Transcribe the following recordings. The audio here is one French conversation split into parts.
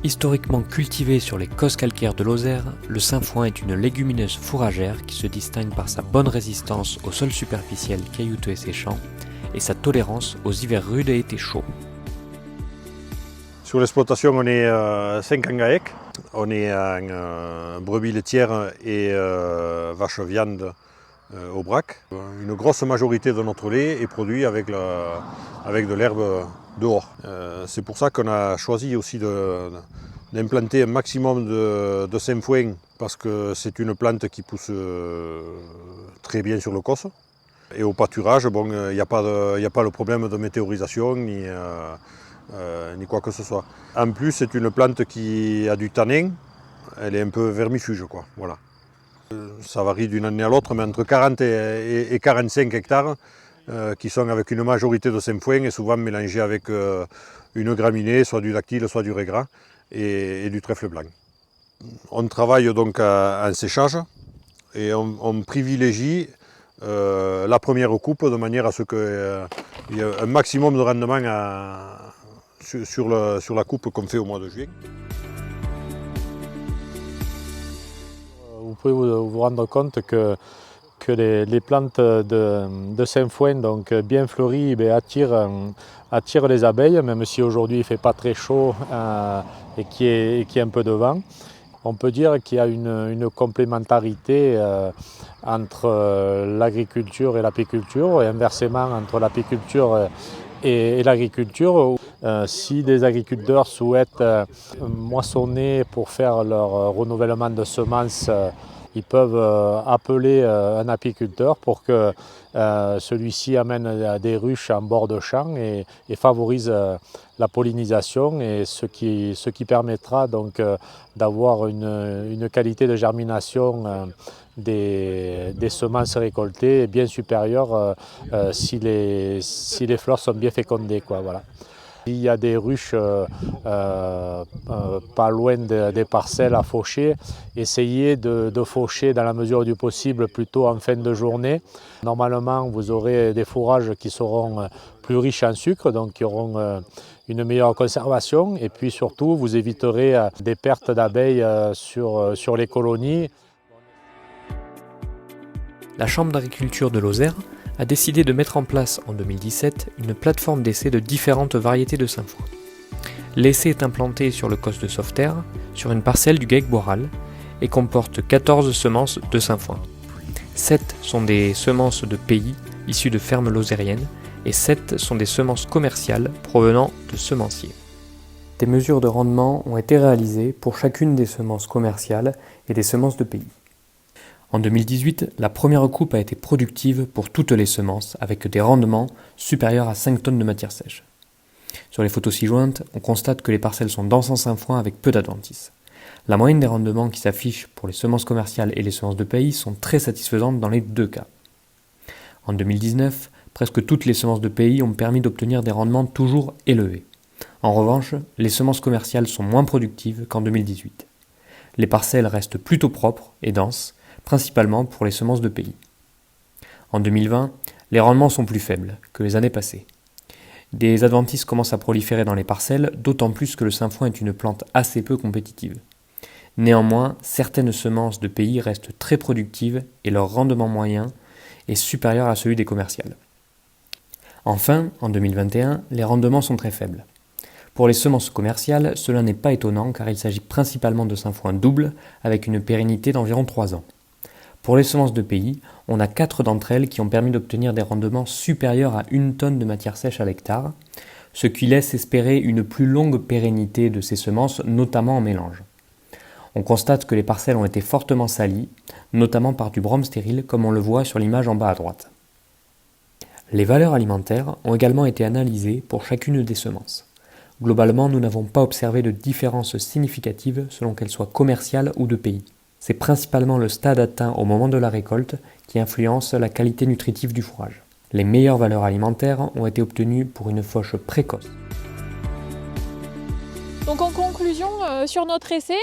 Historiquement cultivé sur les cosses calcaires de Lozère, le sainfoin est une légumineuse fourragère qui se distingue par sa bonne résistance au sol superficiel caillouteux et séchant et sa tolérance aux hivers rudes et étés chauds. Sur l'exploitation, on est 5 en GAEC. On est en brebis laitières et vaches viande au brac. Une grosse majorité de notre lait est produit avec de l'herbe dehors. C'est pour ça qu'on a choisi aussi d'implanter un maximum de sainfoin parce que c'est une plante qui pousse très bien sur le cos. Et au pâturage, il n'y a pas le problème de météorisation ni quoi que ce soit. En plus, c'est une plante qui a du tanin, elle est un peu vermifuge, quoi. Voilà. Ça varie d'une année à l'autre, mais entre 40 et 45 hectares qui sont avec une majorité de sainfoin et souvent mélangés avec une graminée, soit du dactyle, soit du régras et du trèfle blanc. On travaille donc en séchage et on privilégie la première coupe de manière à ce qu'il y ait un maximum de rendement sur la coupe qu'on fait au mois de juillet. Vous pouvez vous rendre compte que les plantes de sainfoin, donc bien fleuries, attirent les abeilles, même si aujourd'hui il ne fait pas très chaud et qu'il y a un peu de vent. On peut dire qu'il y a une complémentarité entre l'agriculture et l'apiculture, et inversement entre l'apiculture et l'agriculture. Si des agriculteurs souhaitent moissonner pour faire leur renouvellement de semences, ils peuvent appeler un apiculteur pour que celui-ci amène des ruches en bord de champ et favorise la pollinisation, et ce qui permettra donc d'avoir une qualité de germination des semences récoltées bien supérieure si les fleurs sont bien fécondées, quoi, voilà. Il y a des ruches pas loin des parcelles à faucher. Essayez de faucher dans la mesure du possible plutôt en fin de journée. Normalement, vous aurez des fourrages qui seront plus riches en sucre, donc qui auront une meilleure conservation. Et puis surtout, vous éviterez des pertes d'abeilles sur les colonies. La Chambre d'agriculture de Lozère a décidé de mettre en place en 2017 une plateforme d'essai de différentes variétés de sainfoin. L'essai est implanté sur le cos de Sauveterre, sur une parcelle du GAEC Boral, et comporte 14 semences de sainfoin. 7 sont des semences de pays issues de fermes lozériennes, et 7 sont des semences commerciales provenant de semenciers. Des mesures de rendement ont été réalisées pour chacune des semences commerciales et des semences de pays. En 2018, la première coupe a été productive pour toutes les semences, avec des rendements supérieurs à 5 tonnes de matière sèche. Sur les photos ci-jointes, on constate que les parcelles sont denses en sainfoin avec peu d'adventices. La moyenne des rendements qui s'affichent pour les semences commerciales et les semences de pays sont très satisfaisantes dans les deux cas. En 2019, presque toutes les semences de pays ont permis d'obtenir des rendements toujours élevés. En revanche, les semences commerciales sont moins productives qu'en 2018. Les parcelles restent plutôt propres et denses, principalement pour les semences de pays. En 2020, les rendements sont plus faibles que les années passées. Des adventices commencent à proliférer dans les parcelles, d'autant plus que le sainfoin est une plante assez peu compétitive. Néanmoins, certaines semences de pays restent très productives et leur rendement moyen est supérieur à celui des commerciales. Enfin, en 2021, les rendements sont très faibles. Pour les semences commerciales, cela n'est pas étonnant car il s'agit principalement de sainfoin double avec une pérennité d'environ 3 ans. Pour les semences de pays, on a 4 d'entre elles qui ont permis d'obtenir des rendements supérieurs à 1 tonne de matière sèche à l'hectare, ce qui laisse espérer une plus longue pérennité de ces semences, notamment en mélange. On constate que les parcelles ont été fortement salies, notamment par du brome stérile, comme on le voit sur l'image en bas à droite. Les valeurs alimentaires ont également été analysées pour chacune des semences. Globalement, nous n'avons pas observé de différence significative selon qu'elles soient commerciales ou de pays. C'est principalement le stade atteint au moment de la récolte qui influence la qualité nutritive du fourrage. Les meilleures valeurs alimentaires ont été obtenues pour une fauche précoce. Donc en conclusion, conclusions sur notre essai,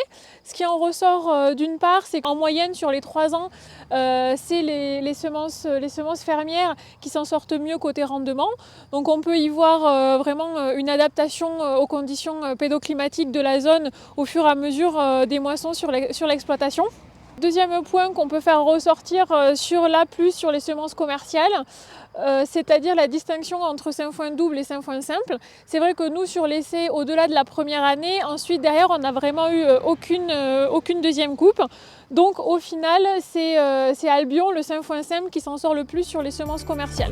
ce qui en ressort d'une part, c'est qu'en moyenne sur les 3 ans, c'est les semences fermières qui s'en sortent mieux côté rendement. Donc on peut y voir vraiment une adaptation aux conditions pédoclimatiques de la zone au fur et à mesure des moissons sur l'exploitation. Deuxième point qu'on peut faire ressortir sur les semences commerciales, c'est-à-dire la distinction entre Sainfoin double et Sainfoin simple. C'est vrai que nous, sur l'essai, au-delà de la première année, ensuite derrière, on n'a vraiment eu aucune deuxième coupe. Donc au final, c'est Albion, le Sainfoin simple, qui s'en sort le plus sur les semences commerciales.